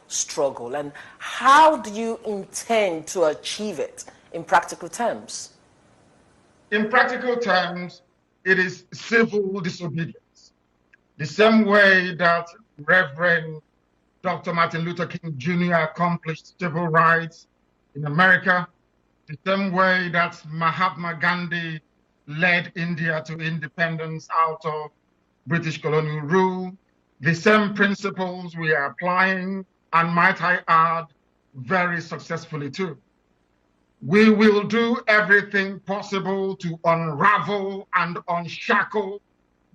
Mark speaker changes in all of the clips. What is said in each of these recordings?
Speaker 1: struggle, and how do you intend to achieve it in practical terms?
Speaker 2: In practical terms, it is civil disobedience. The same way that Reverend Dr. Martin Luther King Jr. accomplished civil rights in America, the same way that Mahatma Gandhi led India to independence out of British colonial rule, the same principles we are applying, and might I add, very successfully too. We will do everything possible to unravel and unshackle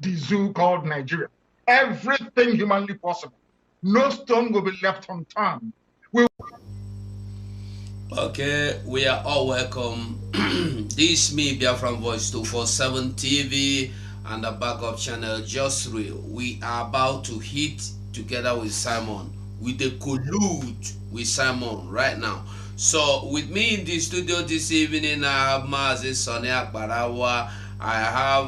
Speaker 2: the zoo called Nigeria. Everything humanly possible. No stone will be left unturned.
Speaker 3: Okay, we are all welcome. This me Biafran Voice 247 TV and the backup channel Just Real. We are about to hit together with Simon. With the collude with Simon right now. So with me in the studio this evening, I have Mazi Sonny Akbarawa. I have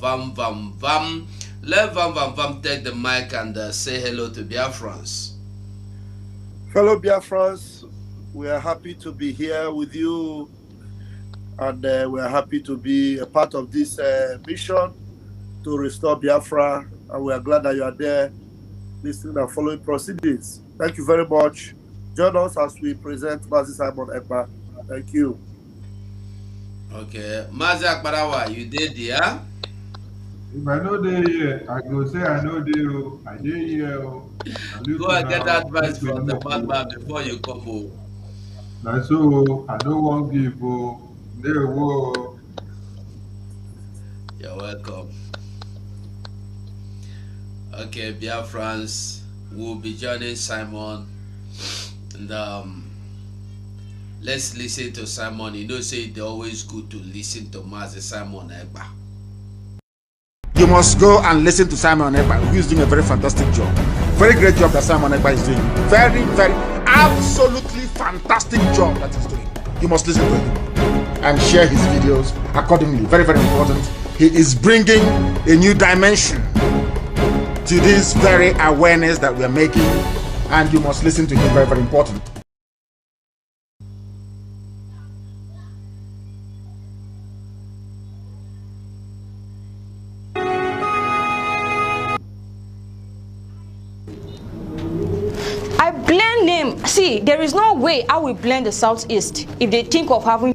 Speaker 3: Vam Vam Vam. Let Vam Vam Vam take the mic and say hello to Biafrans.
Speaker 4: Fellow Biafrans, we are happy to be here with you, and we are happy to be a part of this mission to restore Biafra, and we are glad that you are there listening and following proceedings. Thank you very much. Join us as we present Mazi Simon Ekpa. Thank you.
Speaker 3: Okay, Mazi Akbarawa, you did there?
Speaker 5: If I know they here, I go say I know they. I did here.
Speaker 3: Go and get advice from the madman before you come home.
Speaker 5: Like so, I don't want to give. They will.
Speaker 3: You're welcome. Okay, Biafrans will be joining Simon, and let's listen to Simon. You know, say it's always good to listen to Mazi Simon Ekpa.
Speaker 6: You must go and listen to Simon Ekpa, who is doing a very fantastic job. Very great job that Simon Ekpa is doing. Very, very, absolutely fantastic job that he's doing. You must listen to him and share his videos accordingly. Very, very important. He is bringing a new dimension to this very awareness that we are making, and you must listen to him. Very, very important.
Speaker 7: I blend them. See, there is no way I will blend the Southeast if they think of having.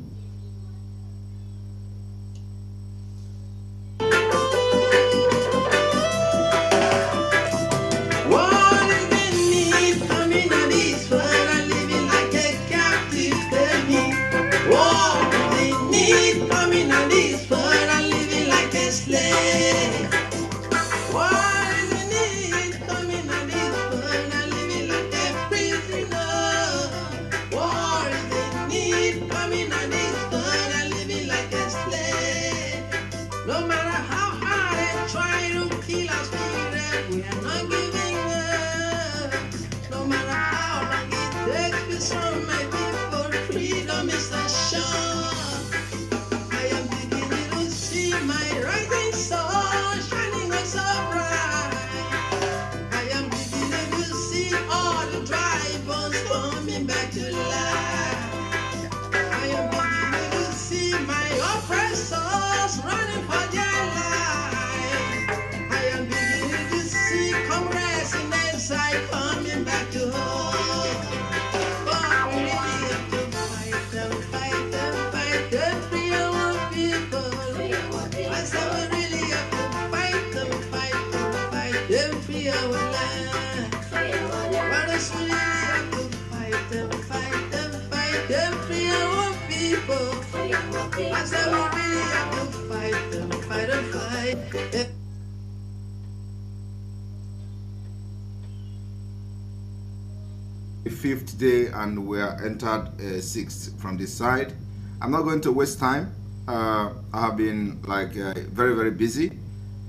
Speaker 8: Fifth day, and we are entered sixth from this side. I'm not going to waste time. I have been like very, very busy,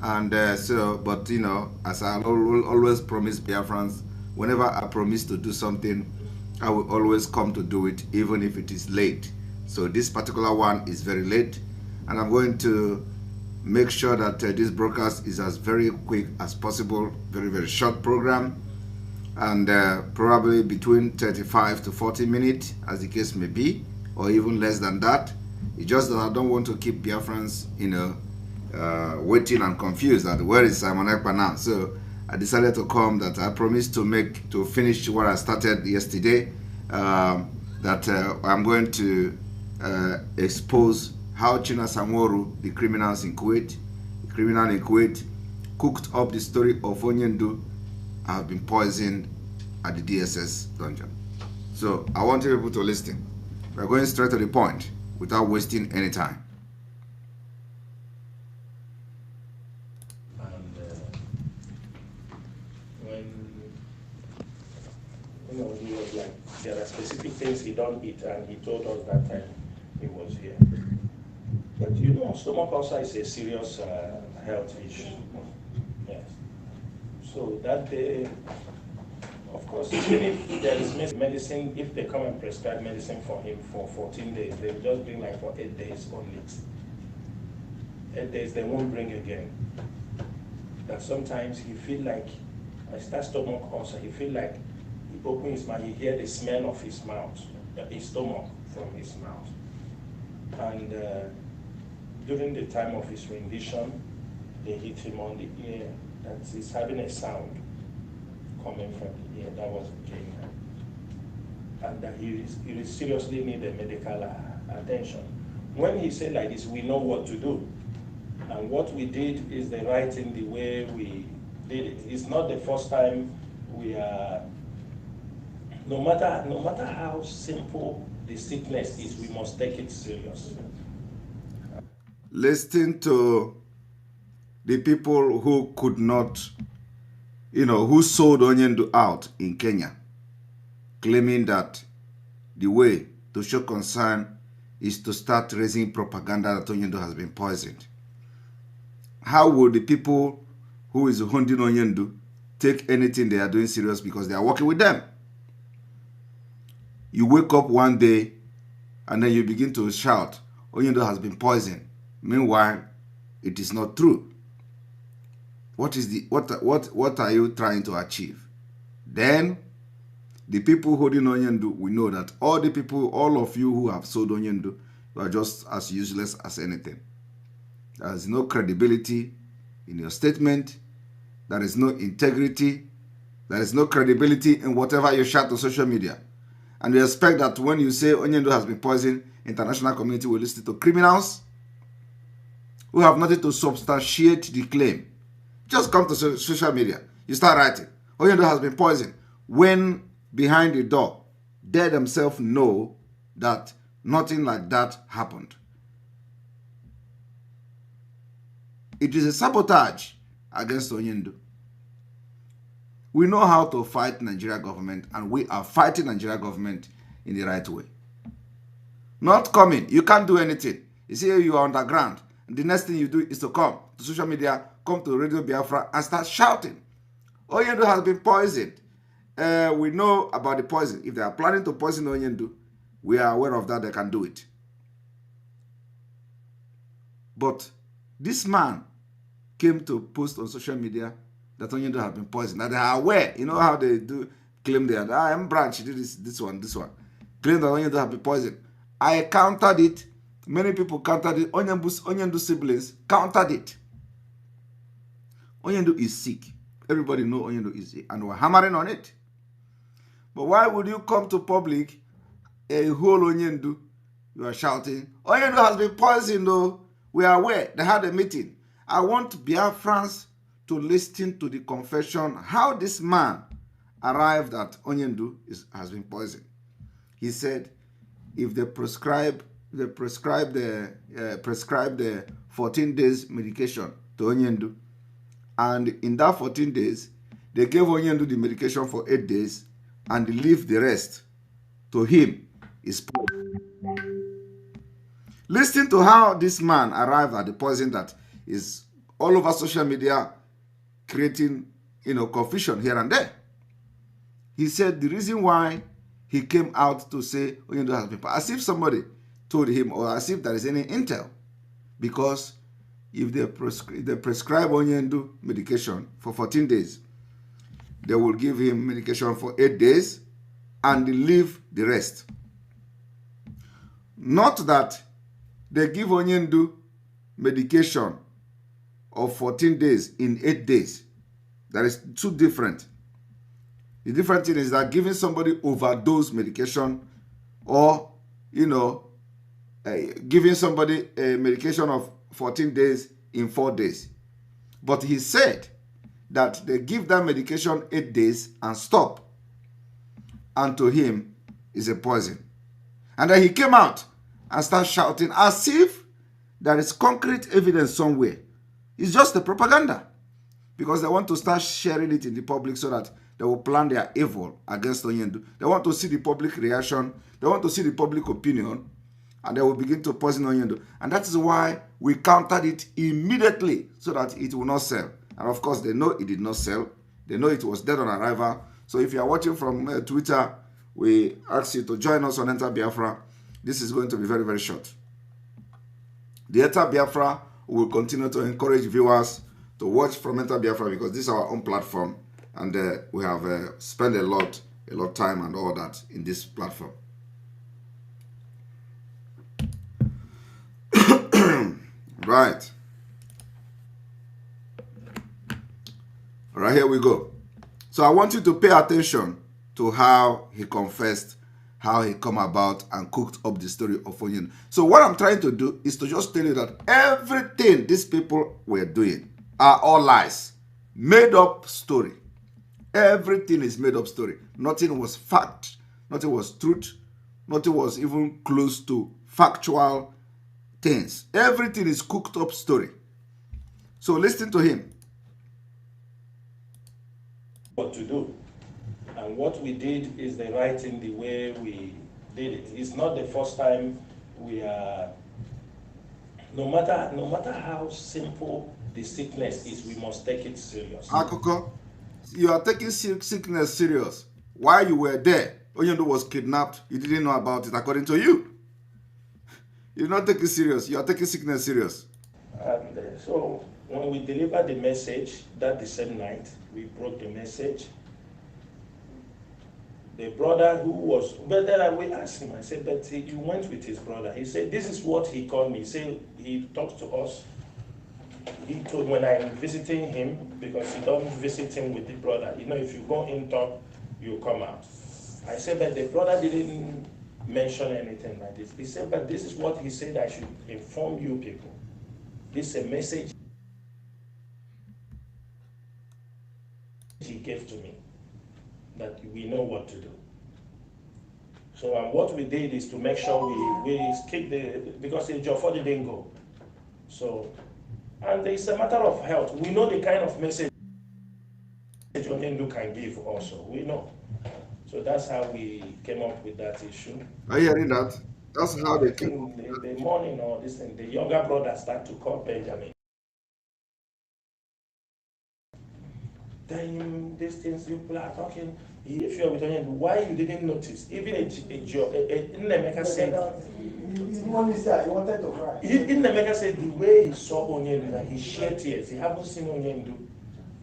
Speaker 8: and but you know, as I always promise Biafrans, whenever I promise to do something, I will always come to do it, even if it is late. So this particular one is very late, and I'm going to make sure that this broadcast is as very quick as possible. Very, very short program. and probably between 35 to 40 minutes, as the case may be, or even less than that. It's just that I don't want to keep Biafrans, waiting and confused that where is Simon Ekpa now. So I decided to come, that I promised to finish what I started yesterday, that I'm going to expose how Chinasa and Nworu, the criminal in Kuwait, cooked up the story of Onyendu have been poisoned at the DSS dungeon. So I want people to listen. We're going straight to the point without wasting any time.
Speaker 9: When he was like, there are specific things he don't eat, and he told us that time he was here. But stomach ulcer is a serious health issue. Yes. So that day, of course, even if there is medicine, if they come and prescribe medicine for him for 14 days, they'll just bring like for 8 days only. 8 days, they won't bring again. That sometimes he feel like, that stomach ulcer, he feel like he open his mouth, he hear the smell of his mouth, his stomach from his mouth. And during the time of his rendition, they hit him on the ear, that he's having a sound coming from the ear. That was okay. And that he seriously needed medical attention. When he said like this, we know what to do. And what we did is the right thing, the way we did it. It's not the first time we are, no matter how simple the sickness is, we must take it serious.
Speaker 8: Listen to the people who could not, who sold Onyendu out in Kenya, claiming that the way to show concern is to start raising propaganda that Onyendu has been poisoned. How would the people who is hunting Onyendu take anything they are doing serious because they are working with them? You wake up one day and then you begin to shout, Onyendu has been poisoned. Meanwhile, it is not true. What are you trying to achieve? Then, the people holding Onyendu, we know that all of you who have sold Onyendu, you are just as useless as anything. There is no credibility in your statement. There is no integrity. There is no credibility in whatever you shout on social media. And you expect that when you say Onyendu has been poisoned, international community will listen to criminals who have nothing to substantiate the claim. Just come to social media. You start writing, Onyendu has been poisoned. When behind the door, they themselves know that nothing like that happened. It is a sabotage against Onyendu. We know how to fight Nigeria government, and we are fighting Nigeria government in the right way. Not coming. You can't do anything. You see, you are underground. And the next thing you do is to come to social media, come to Radio Biafra, and start shouting. Onyendu has been poisoned. We know about the poison. If they are planning to poison Onyendu, we are aware of that. They can do it. But this man came to post on social media that Onyendu has been poisoned. That they are aware. You know how they do claim they are. I'm branch. Did this one. Claim that Onyendu has been poisoned. I countered it. Many people countered it. Onyendu siblings countered it. Onyendu is sick. Everybody knows Onyendu is sick. And we're hammering on it. But why would you come to public, a whole Onyendu, you are shouting, Onyendu has been poisoned though. We are aware. They had a meeting. I want Biafrans to listen to the confession, how this man arrived at Onyendu has been poisoned. He said, if they prescribe the 14 days medication to Onyendu, and in that 14 days, they gave Onyendu the medication for 8 days, and leave the rest to him is poison. Listen to how this man arrived at the poison that is all over social media, creating, confusion here and there. He said the reason why he came out to say Onyendu has been poisoned, as if somebody told him, or as if there is any intel, because if they prescribe Onyendu medication for 14 days, they will give him medication for 8 days and leave the rest. Not that they give Onyendu medication of 14 days in 8 days. That is too different. The different thing is that giving somebody overdose medication, or, giving somebody a medication of 14 days in 4 days. But he said that they give that medication 8 days and stop. And to him, is a poison. And then he came out and started shouting as if there is concrete evidence somewhere. It's just a propaganda. Because they want to start sharing it in the public so that they will plan their evil against Onyendu. They want to see the public reaction. They want to see the public opinion. And they will begin to poison Onyendu. And that is why we countered it immediately so that it will not sell. And of course, they know it did not sell. They know it was dead on arrival. So if you are watching from Twitter, we ask you to join us on Enter Biafra. This is going to be very, very short. The Enter Biafra will continue to encourage viewers to watch from Enter Biafra because this is our own platform. And we have spent a lot of time and all that in this platform. Right. All right, here we go. So I want you to pay attention to how he confessed, how he come about and cooked up the story of Onyendu. So what I'm trying to do is to just tell you that everything these people were doing are all lies. Made up story. Everything is made up story. Nothing was fact. Nothing was truth. Nothing was even close to factual things. Everything is cooked up story. So listen to him.
Speaker 9: What to do. And what we did is the right thing the way we did it. It's not the first time we are, no matter how simple the sickness is, we must take it serious.
Speaker 8: Akoko, you are taking sickness serious. While you were there, Onyendu was kidnapped. You didn't know about it according to you. You're not taking serious. You are taking sickness serious.
Speaker 9: And so when we delivered the message that the same night, we broke the message. The brother who was, but then we asked him, I said, but you went with his brother. He said, this is what he called me. He said, he talks to us. He told when I'm visiting him, because you don't visit him with the brother. You know, if you go in talk, you come out. I said, but the brother didn't mention anything like this. He said, but this is what he said I should inform you people. This is a message he gave to me, that we know what to do. So what we did is to make sure we keep because the Jofo didn't go. So, and it's a matter of health. We know the kind of message Onyendu can give also, we know. So that's how we came up with that issue.
Speaker 8: Are you hearing that? That's how they came up.
Speaker 9: The morning or this thing, the younger brother started to call Benjamin. Then these things people are talking. If you're with Onyendu, why you didn't notice? Even Nnemeka said, Nnemeka said the way he saw Onyendu, that he shed tears. He haven't seen Onyendu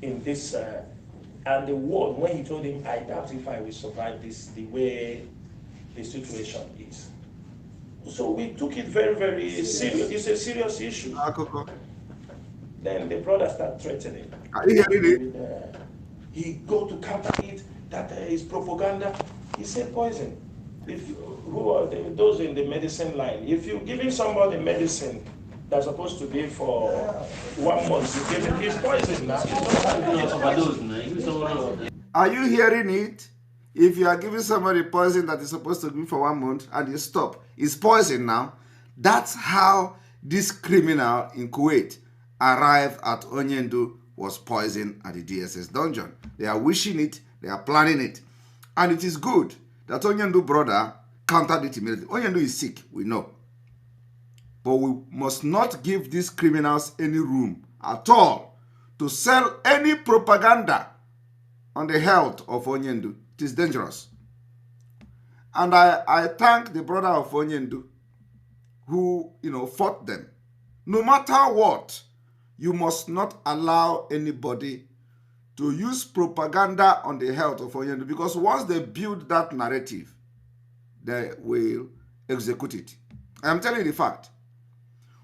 Speaker 9: in this, and the word when he told him, I doubt if I will survive this, the way the situation is. So we took it very, very serious. It's a serious issue. Then the brother started threatening.
Speaker 8: Are you hearing it?
Speaker 9: He go to counter it, that is propaganda. He said poison. Who are those in the medicine line? If you're giving somebody medicine that's supposed to be for 1 month, you give it, it's poison now.
Speaker 8: Are you hearing it? If you are giving somebody poison that is supposed to be for 1 month and you stop, it's poison now. That's how this criminal in Kuwait arrived at Onyendu was poisoned at the DSS dungeon. They are wishing it, they are planning it. And it is good that Onyendu brother countered it immediately. Onyendu is sick, we know. But we must not give these criminals any room at all to sell any propaganda on the health of Onyendu. It is dangerous. And I thank the brother of Onyendu who, fought them. No matter what, you must not allow anybody to use propaganda on the health of Onyendu, because once they build that narrative, they will execute it. I am telling you the fact.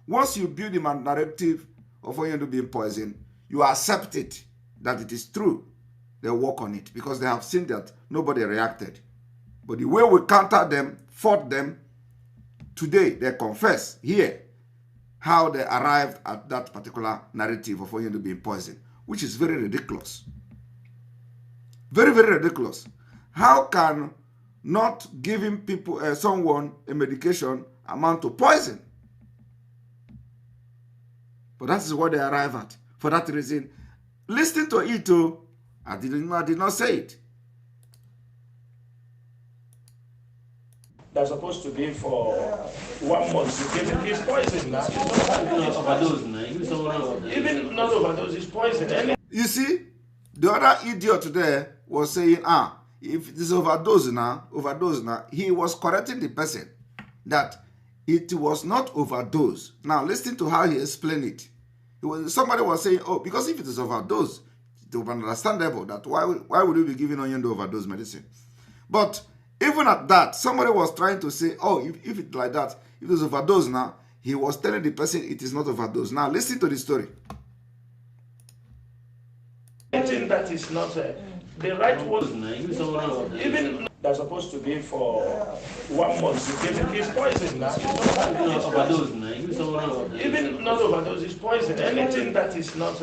Speaker 8: Once you build the narrative of Onyendu being poisoned, you accept it, that it is true. They work on it because they have seen that nobody reacted. But the way we countered them, fought them, today they confess here how they arrived at that particular narrative of Onyendu being poisoned, which is very ridiculous. Very, very ridiculous. How can not giving people, someone a medication amount to poison? But that is what they arrive at. For that reason, listening to it, I did not say it.
Speaker 9: That's supposed to be for 1 month. You give it, it's poison now. It's overdose now. Even not overdose, it's poison.
Speaker 8: You see, the other idiot there was saying, if it is overdose now, he was correcting the person that it was not overdose. Now, listen to how he explained it. Somebody was saying, because if it is overdose, it will be understandable that why would you be giving Onyendu overdose medicine? But even at that, somebody was trying to say, if it's like that, if it is overdose now, he was telling the person it is not overdose. Now, listen to the story.
Speaker 9: Anything that is not the right word, even that's supposed to be for 1 month, you give it, it's poison now. It's overdose now. Even not overdose, it's poison. Anything that is not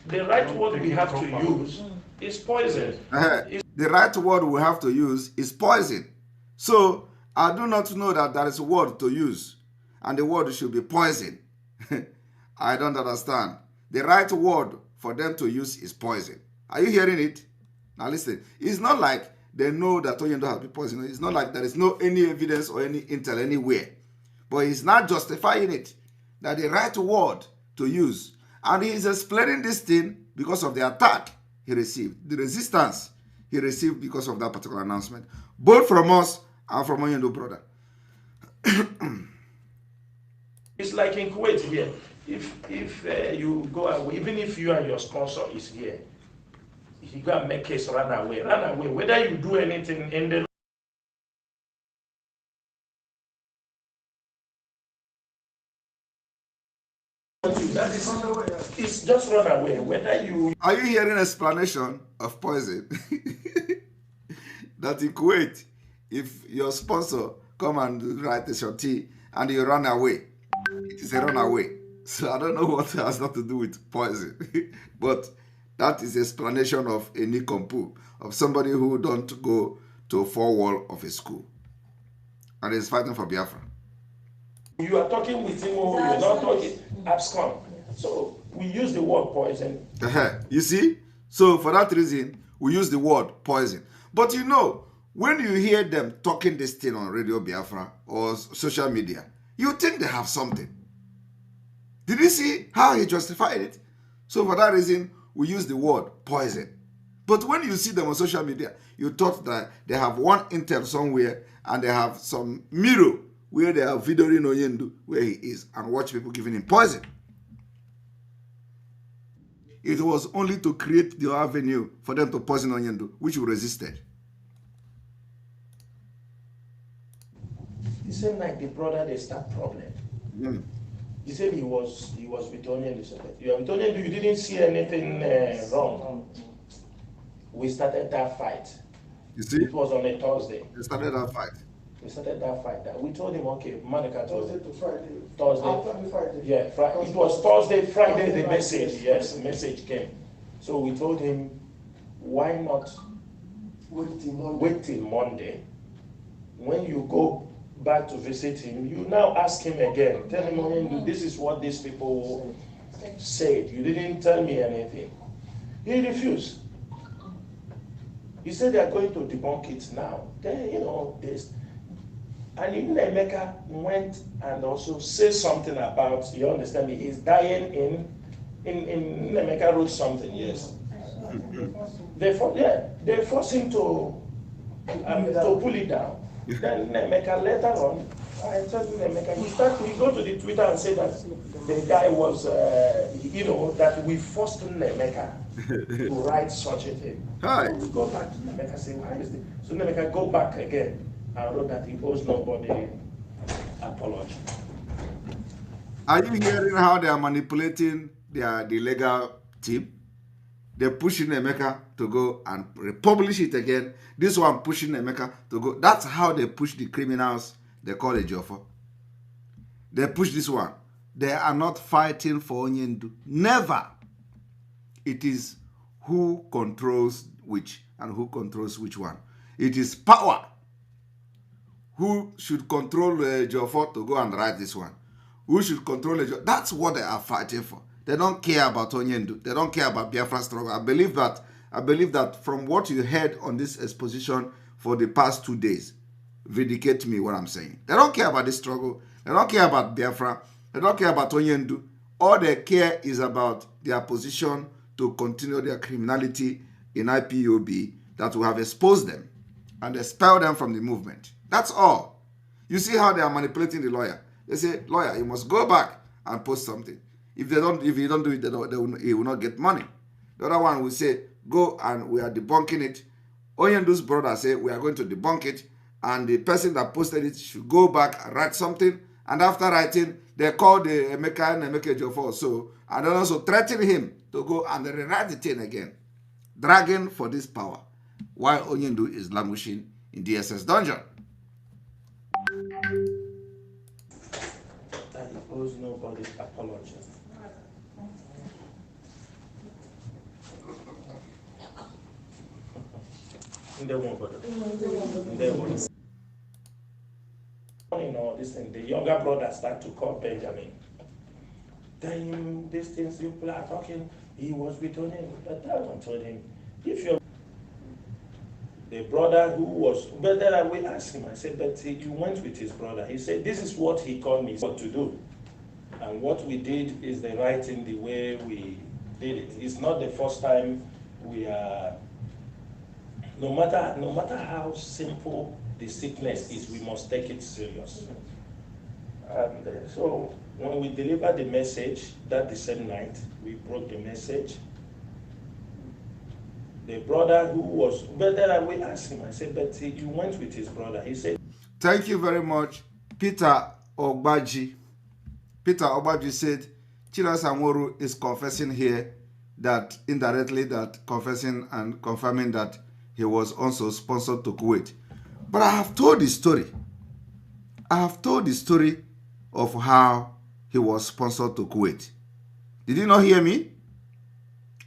Speaker 9: the right word we have to use is poison.
Speaker 8: The right word we have to use is poison. So I do not know that there is a word to use, and the word should be poison. I don't understand. The right word for them to use is poison. Are you hearing it? Now listen, it's not like they know that Onyendu has been poisoned. It's not like there is no any evidence or any intel anywhere. But he's not justifying it. That the right word to use. And he is explaining this thing because of the attack he received. The resistance he received because of that particular announcement. Both from us and from Onyendu brother.
Speaker 9: It's like in Kuwait here. If you go away, even if you and your sponsor is here, if you go and make case, run away. Whether you do anything in the it's just run away. Whether you
Speaker 8: are you hearing explanation of poison? That in Kuwait, if your sponsor come and write a shorty and you run away, it is a runaway. So I don't know what has not to do with poison, but that is explanation of a nikompu, of somebody who don't go to 4 wall of a school and is fighting for Biafra.
Speaker 9: You are talking with him, or you're not talking abscond. So we use the word poison.
Speaker 8: You see? So for that reason, we use the word poison. But you know, when you hear them talking this thing on Radio Biafra or social media, you think they have something. Did you see how he justified it? So for that reason, we use the word poison. But when you see them on social media, you thought that they have one intel somewhere and they have some mirror where they are videoing Onyendu where he is and watch people giving him poison. It was only to create the avenue for them to poison Onyendu, which we resisted.
Speaker 9: The same night the brother they start problem. He said he was with Onyendu. You are with Onyendu, you didn't see anything wrong. We started that fight.
Speaker 8: You see?
Speaker 9: It was on a Thursday.
Speaker 8: We started that fight.
Speaker 9: We told him, okay, Monica told him.
Speaker 4: Thursday to Friday.
Speaker 9: Thursday.
Speaker 4: Friday.
Speaker 9: Yeah, it was Thursday, Friday, the message. Yes, the message came. So we told him, why not wait till Monday? When you go back to visit him, you now ask him again. Tell him, this is what these people said. You didn't tell me anything. He refused. He said they are going to debunk it now. Then, this. And even Emeka went and also said something about, you understand me, he's dying in Emeka wrote something, yes. They forced him to pull it down. Then Emeka later on I told Emeka, he go to the Twitter and say that the guy was, that we forced Emeka to write such a thing.
Speaker 8: Hi.
Speaker 9: So we go back to Emeka and say, why is this? So Emeka go back again and wrote that he owes nobody apology.
Speaker 8: Are you hearing how they are manipulating the legal team? They're pushing Emeka to go and republish it again. This one pushing Emeka to go. That's how they push the criminals they call a Jofo. They push this one. They are not fighting for Onyendu. Never. It is who controls which and who controls which one. It is power. Who should control Jofo to go and write this one? Who should control Jofo? That's what they are fighting for. They don't care about Onyendu. They don't care about Biafra struggle. I believe that from what you heard on this exposition for the past 2 days, vindicate me what I'm saying. They don't care about this struggle. They don't care about Biafra. They don't care about Onyendu. All they care is about their position to continue their criminality in IPOB that will have exposed them and expel them from the movement. That's all. You see how they are manipulating the lawyer. They say, lawyer, you must go back and post something. If you don't do it, he will not get money. The other one will say, go and we are debunking it. Onyendu's brother say, we are going to debunk it. And the person that posted it should go back and write something. And after writing, they call the Emeka and Emeka Jofo so, and then also threaten him to go and rewrite the thing again. Dragging for this power. While Onyendu is languishing in DSS dungeon.
Speaker 9: That he owes nobody apology. This thing, the younger brother start to call Benjamin. Then these things people are talking, he was with him, but that one told him, if you're the brother who was, but then I will ask him, I said, but you went with his brother. He said, this is what he called me what to do. And what we did is the right thing the way we did it. It's not the first time we are, no matter how simple the sickness is, we must take it serious. And so when we delivered the message that the same night, we broke the message. The brother who was, but then I will ask him, I said, but you went with his brother. He said,
Speaker 8: thank you very much, Peter Ogbaji. Peter Ogbaji said, Chinasa Nworu is confessing here that indirectly that confessing and confirming that he was also sponsored to Kuwait. But I have told the story. I have told the story of how he was sponsored to Kuwait. Did you not hear me?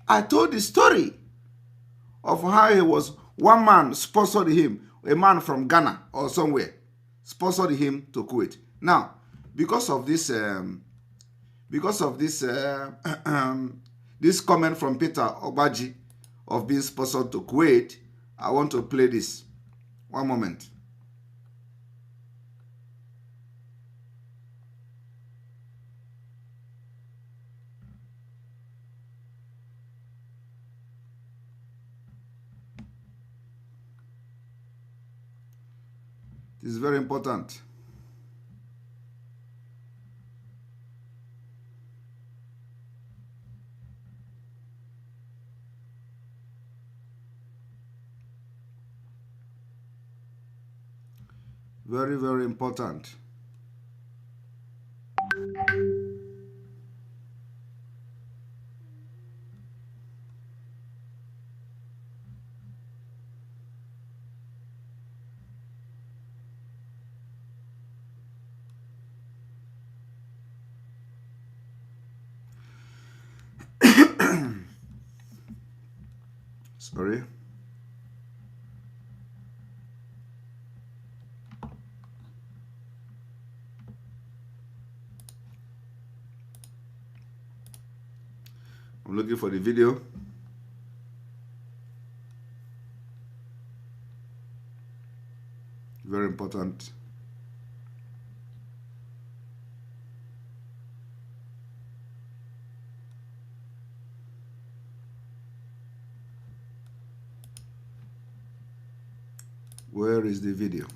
Speaker 8: I told the story of how he was, one man sponsored him, a man from Ghana or somewhere, sponsored him to Kuwait. Now, because of this this comment from Peter Ogbaji of being sponsored to Kuwait, I want to play this. One moment. This is very important. Very, very important. Sorry. I'm looking for the video. Very important. Where is the video?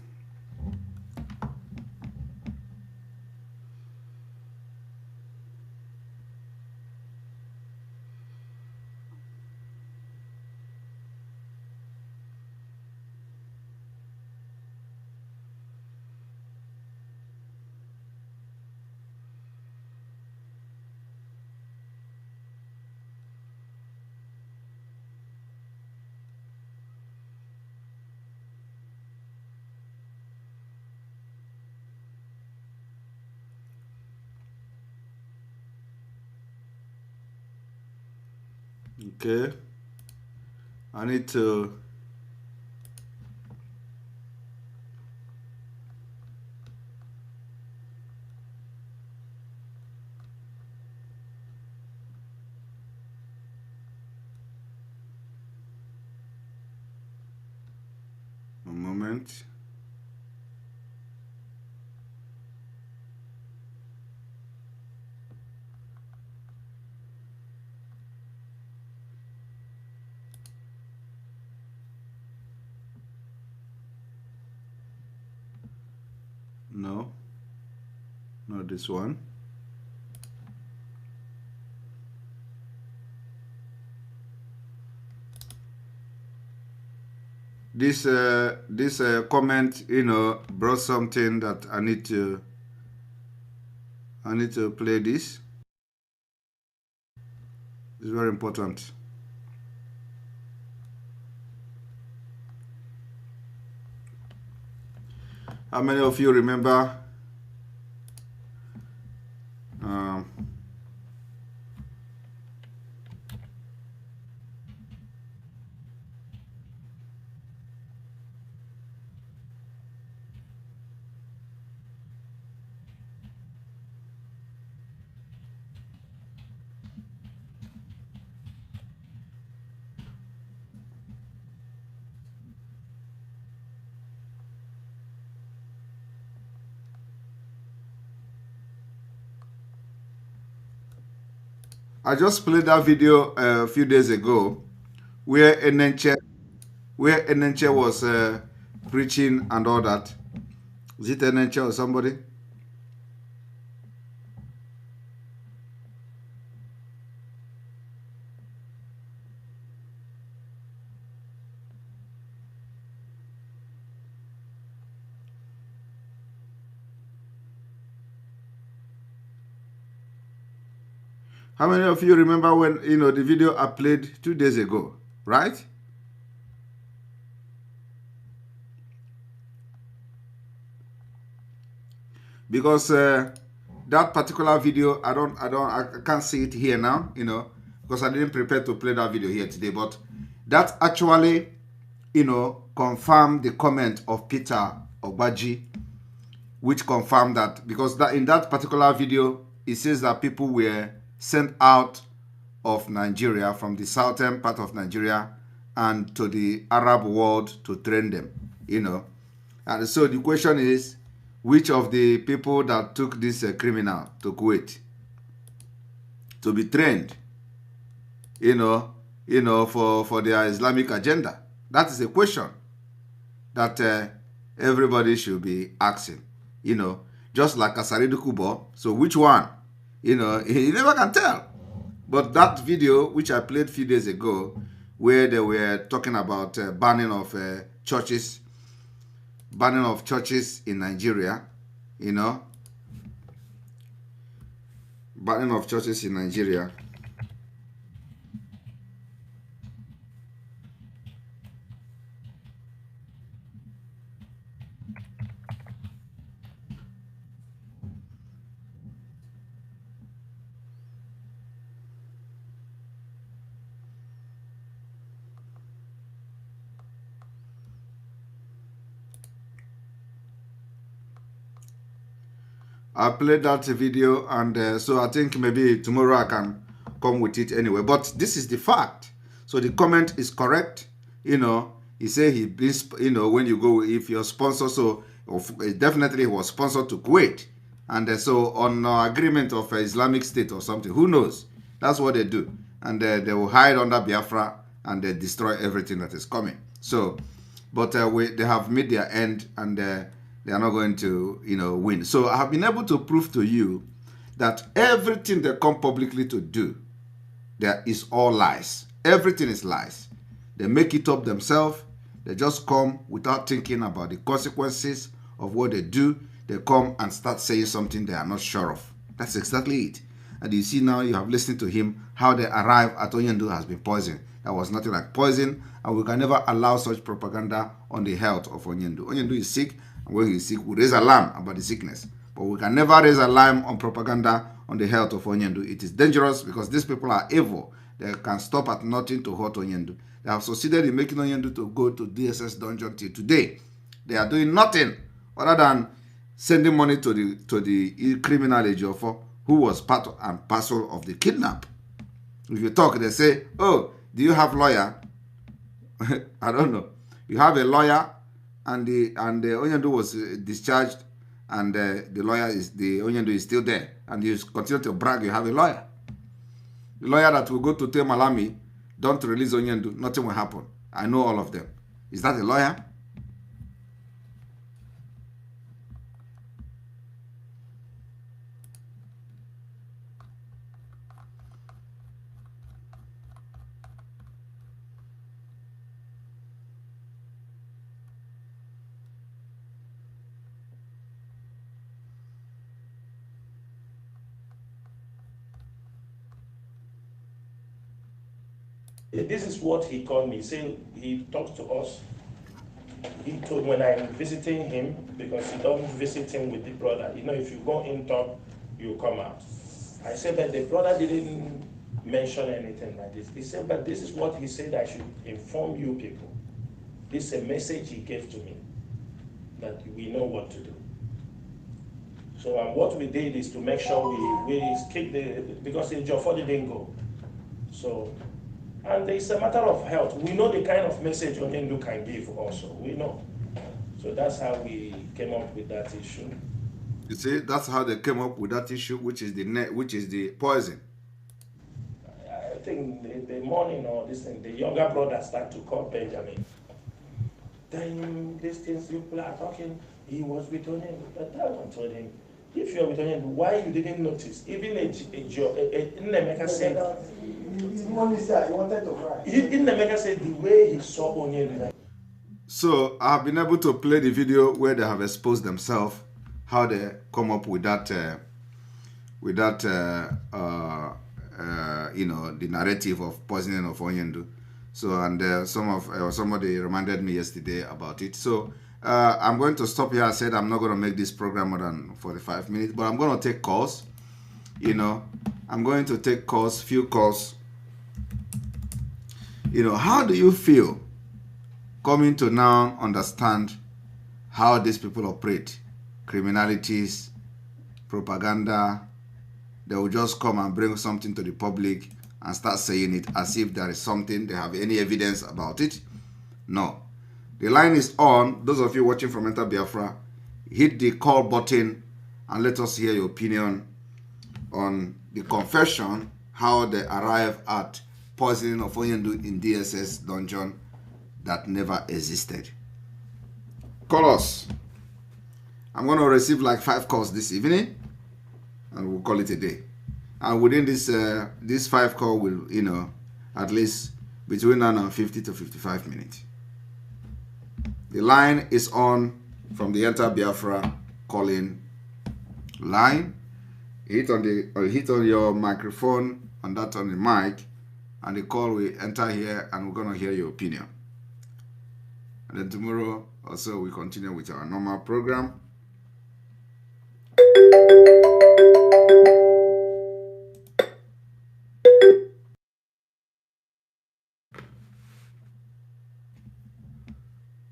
Speaker 8: Okay. I need to. A moment. No, not this one. This comment, brought something that I need to play this. It's very important. How many of you remember I just played that video a few days ago where Enenche was preaching and all that. Is it Enenche or somebody? How many of you remember when, the video I played 2 days ago, right? Because that particular video, I can't see it here now, because I didn't prepare to play that video here today. But that actually, confirmed the comment of Peter Ogbaji, which confirmed that, because in that particular video, it says that people were sent out of Nigeria, from the southern part of Nigeria, and to the Arab world to train them, And so the question is, which of the people that took this criminal to Kuwait to be trained, for their Islamic agenda? That is a question that everybody should be asking, just like Asaridu Kubo. So which one? You never can tell. But that video, which I played a few days ago, where they were talking about banning of churches in Nigeria, banning of churches in Nigeria. I played that video, and so I think maybe tomorrow I can come with it anyway. But this is the fact. So the comment is correct. He said he, when you go, if you're sponsored, so definitely he was sponsored to Kuwait. And so on agreement of Islamic State or something, who knows? That's what they do. And they will hide under Biafra and they destroy everything that is coming. So, but they have made their end, and they are not going to, win. So I have been able to prove to you that everything they come publicly to do, there is all lies. Everything is lies. They make it up themselves. They just come without thinking about the consequences of what they do. They come and start saying something they are not sure of. That's exactly it. And you see now, you have listened to him, how they arrive at Onyendu has been poisoned. That was nothing like poison, and we can never allow such propaganda on the health of Onyendu. Onyendu is sick, and when he's sick, we raise alarm about the sickness. But we can never raise alarm on propaganda on the health of Onyendu. It is dangerous because these people are evil. They can stop at nothing to hurt Onyendu. They have succeeded in making Onyendu to go to DSS dungeon till today. They are doing nothing other than sending money to the criminal Ejiofor, who was part and parcel of the kidnap. If you talk, they say, "Oh, do you have lawyer?" I don't know. You have a lawyer, and the Onyendu was discharged, and the Onyendu is still there, and you continue to brag you have a lawyer. The lawyer that will go to tell Malami, "Don't release Onyendu," nothing will happen. I know all of them. Is that a lawyer?
Speaker 9: This is what he told me. Saying he talks to us. He told when I'm visiting him, because he don't visit him with the brother. You know, if you go in talk, you come out. I said, but the brother didn't mention anything like this. He said, but this is what he said I should inform you people. This is a message he gave to me, that we know what to do. So what we did is to make sure we kick because in Ejiofor didn't go. So, and it's a matter of health. We know the kind of message Onyendu can give also, we know. So that's how we came up with that issue.
Speaker 8: You see, that's how they came up with that issue, which is the poison.
Speaker 9: I think the morning or this thing, the younger brother started to call Benjamin. Then these things people are talking, he was with Onyendu. But that one told him, if you're with Onyendu, why you didn't notice? Even Nnemeka said,
Speaker 10: he wanted to cry.
Speaker 9: Nnemeka said the way he saw Onyendu.
Speaker 8: So I've been able to play the video where they have exposed themselves, how they come up with that, you know, the narrative of poisoning of Onyendu. So, and somebody reminded me yesterday about it. So I'm going to stop here. I said I'm not going to make this program more than 45 minutes, but I'm going to take calls. You know, I'm going to take calls, few calls. You know, how do you feel coming to now understand how these people operate? Criminalities, propaganda. They will just come and bring something to the public and start saying it as if there is something, they have any evidence about it. No. The line is on. Those of you watching from Enter Biafra, hit the call button and let us hear your opinion on the confession, how they arrive at poisoning of Onyendu in DSS dungeon that never existed. Call us. I'm going to receive like 5 calls this evening and we'll call it a day. And within this 5 call will, you know, at least between now and 50 to 55 minutes. The line is on from the Enter Biafra calling line. Hit on your microphone and that on the mic, and the call will enter here, and we're gonna hear your opinion. And then tomorrow also we continue with our normal program.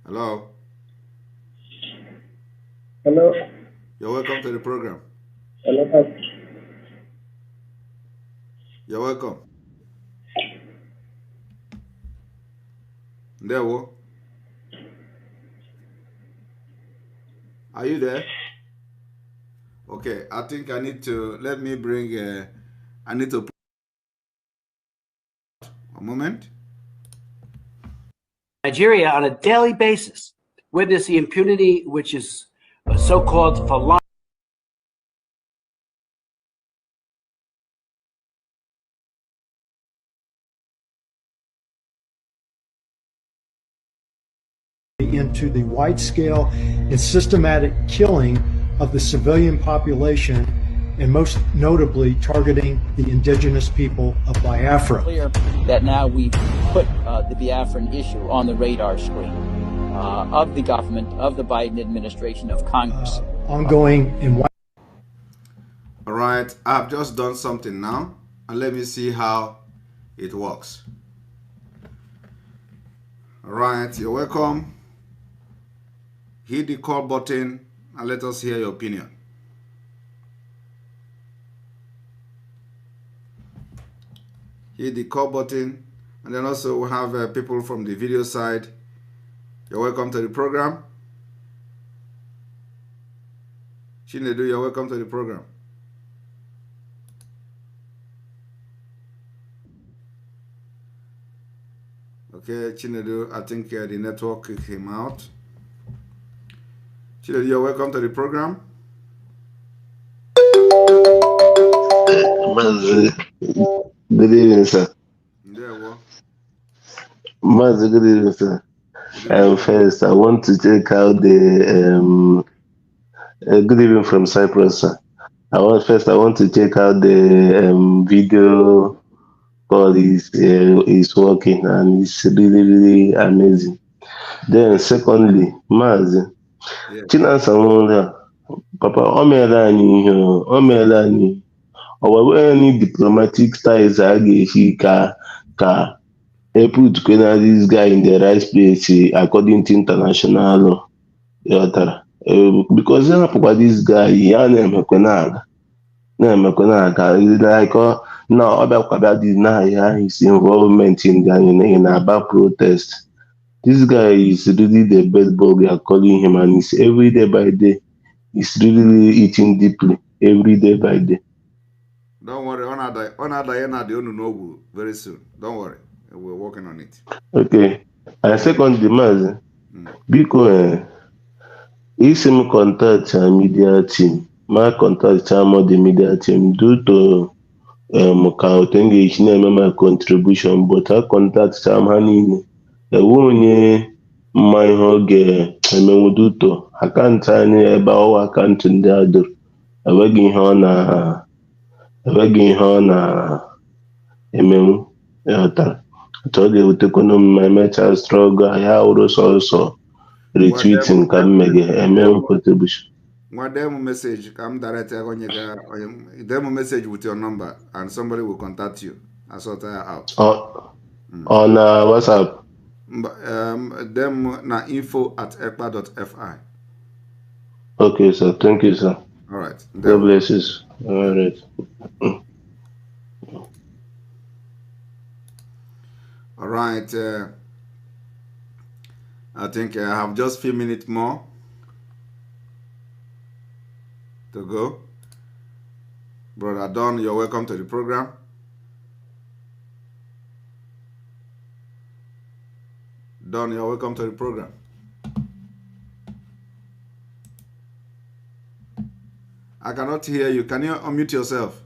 Speaker 8: Hello.
Speaker 10: Hello.
Speaker 8: You're welcome to the program.
Speaker 10: Hello.
Speaker 8: You're welcome. Ndewo. Are you there? Okay, I think I need to, let me bring, I need to, a moment.
Speaker 11: Nigeria on a daily basis witness the impunity which is so-called for
Speaker 12: into the wide-scale and systematic killing of the civilian population, and most notably targeting the indigenous people of Biafra.
Speaker 13: Clear that now we've put the Biafran issue on the radar screen of the government, of the Biden administration, of Congress.
Speaker 12: Ongoing in.
Speaker 8: All right, I've just done something now, and let me see how it works. All right, you're welcome. Hit the call button and let us hear your opinion. Hit the call button, and then also we have people from the video side. You're welcome to the program. Chinedu, you're welcome to the program. Okay, Chinedu, I think the network came out. Chinedu, you're welcome to the program.
Speaker 10: Good evening, sir.
Speaker 8: Yeah, well.
Speaker 10: Master, good evening, sir. First, I want to check out the good evening from Cyprus, sir. I want to check out the video call is working, and it's really, really amazing. Then, secondly, Master, Chinasa Nwora, Papa, o meela anyị ihe o meela anyị ọ were any diplomatic ties a ga-esi ka put this guy in the right place according to international law. Because this guy ya na-emekwa na-aga like now about this now his involvement in about protest. This guy is really the best bug we are calling him, and it's every day by day. He's really eating deeply every day by day.
Speaker 8: Don't worry, Nworu very soon. Don't worry, we're working on it.
Speaker 10: Okay. I second the mass. Because if him contact a media team, my contact some of the media team due to engage my contribution, but I contact some honey. The woman my hoge emenwuduto akant anyị ebe ọwa akantị ndị adụrụ enweghị ihe ọ na-emenwu ịghọtara otu ọ ga-ewutekwana m ma emechaa strọgụ ya wụrụ sọsọ retweeting ka m mege emenwu contribution.
Speaker 8: Demo message, come direct demo message with your number and somebody will contact you. I sort out.
Speaker 10: On WhatsApp.
Speaker 8: Them na info@ekpa.fi.
Speaker 10: Okay, sir. Thank you, sir.
Speaker 8: All right.
Speaker 10: God bless you. All right.
Speaker 8: All right. I think I have just a few minutes more to go. Brother Don, you're welcome to the program. Don, you're welcome to the program. I cannot hear you. Can you unmute yourself?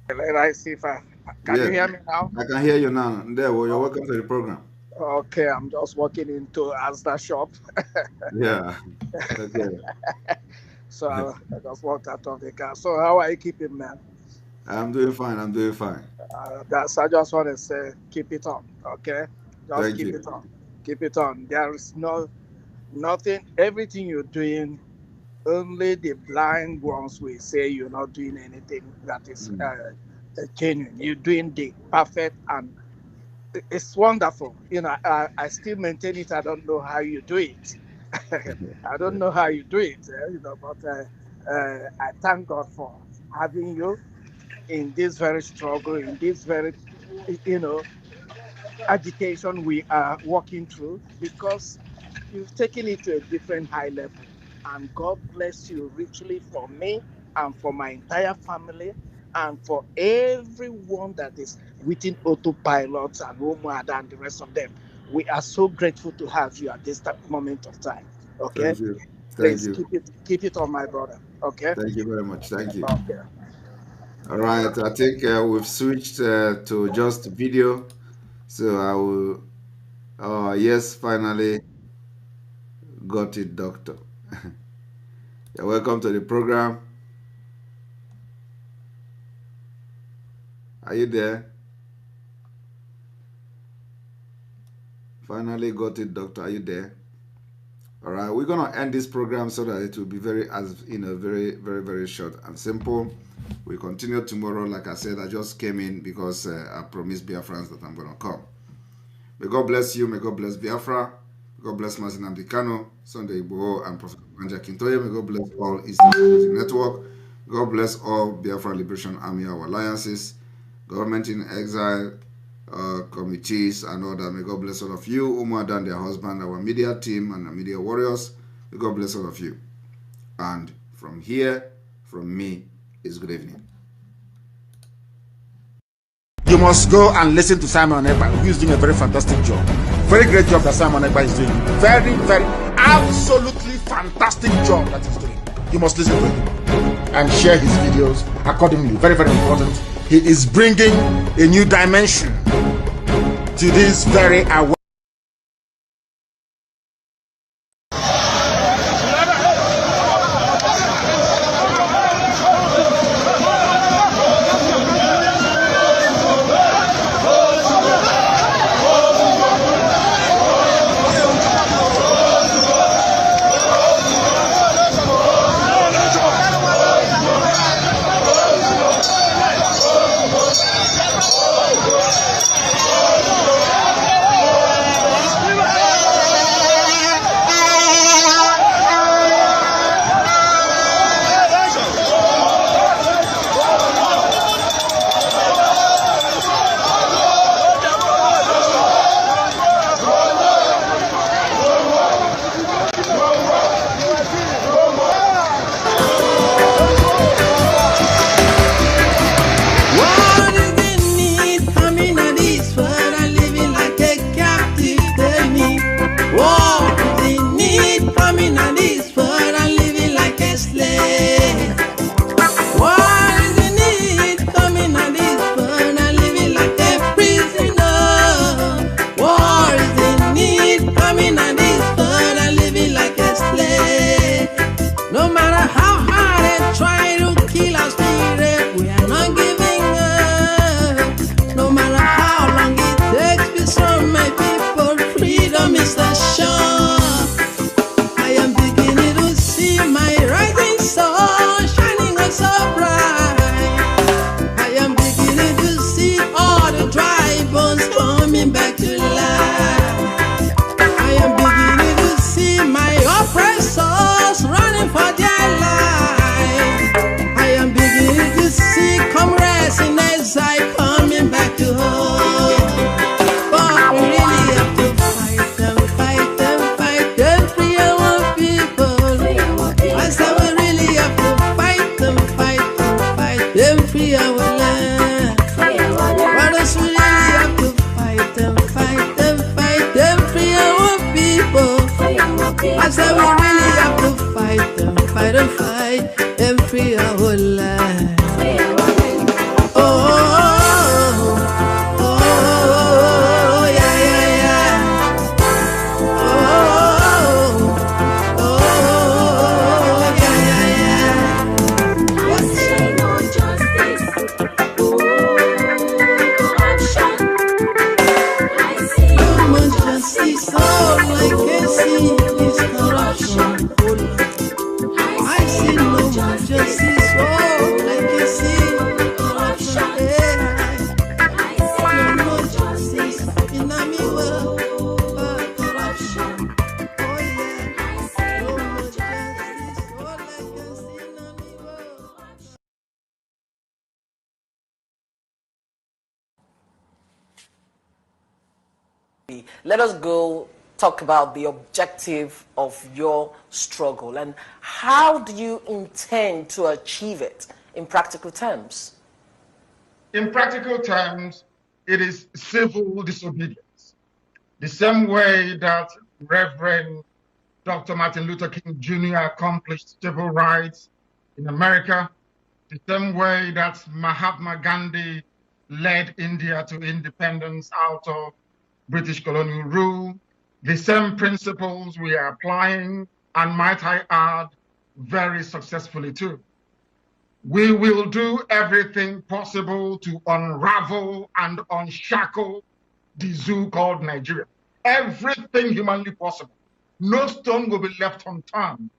Speaker 14: Let I see if can you hear me now?
Speaker 8: I can hear you now. There, well, you're welcome to the program.
Speaker 14: Okay, I'm just walking into Asda shop.
Speaker 8: Yeah. Okay.
Speaker 14: So I just walked out of the car. So how are you keeping, man?
Speaker 8: I'm doing fine. I'm doing fine.
Speaker 14: So I just want to say, keep it on, okay? Just
Speaker 8: Thank
Speaker 14: keep
Speaker 8: you.
Speaker 14: it on. Keep it on. There is nothing. Everything you're doing, only the blind ones will say you're not doing anything that is genuine. You're doing the perfect, and it's wonderful. You know, I still maintain it. I don't know how you do it. I don't know how you do it, you know, but I thank God for having you in this very struggle, in this very, you know, agitation we are walking through, because you've taken it to a different high level. And God bless you richly for me and for my entire family and for everyone that is within autopilots and Umuada and the rest of them. We are so grateful to have you at this moment of time. Okay?
Speaker 8: Thank you.
Speaker 14: Please keep it on, my brother. Okay?
Speaker 8: Thank you very much. Thank you.
Speaker 14: Okay.
Speaker 8: All right. I think we've switched to just video. So I will. Yes, finally got it, doctor. You're welcome to the program. Are you there? Finally got it, doctor. Are you there? All right, we're gonna end this program so that it will be very very short and simple. We continue tomorrow. Like I said, I just came in because I promised Biafrans that I'm gonna come. May God bless you. May God bless Biafra. May God bless Mazin Amdekano, Sunday Igboho, and Prophet Manja Kintoye. May God bless all Eastern Music Network. God bless all Biafra Liberation Army, our alliances, government in exile, committees, and all that. May God bless all of you, Umada and their husband, our media team, and the media warriors. May God bless all of you. And from here, from me, is good evening.
Speaker 6: You must go and listen to Simon Ekpa, who is doing a very fantastic job. Very great job that Simon Ekpa is doing. Very, absolutely fantastic job that he's doing. You must listen to him and share his videos accordingly. Very, very important. He is bringing a new dimension to this very aware.
Speaker 15: I said we really have to fight and fight and free our life. Oh, oh, oh, oh, yeah, yeah, yeah. Oh, oh, oh, yeah, yeah, yeah. I say no justice. Oh, action. I see no justice. All I can see is corruption. I see no justice. All I can see corruption. I see no justice in my world, but corruption. Oh yeah, I see no justice. All I can see in my world.
Speaker 1: Let us go talk about the objective of your struggle and how do you intend to achieve it in practical terms?
Speaker 2: In practical terms, it is civil disobedience. The same way that Reverend Dr. Martin Luther King Jr. accomplished civil rights in America, the same way that Mahatma Gandhi led India to independence out of British colonial rule, the same principles we are applying, and might I add, very successfully too. We will do everything possible to unravel and unshackle the zoo called Nigeria. Everything humanly possible no stone will be left unturned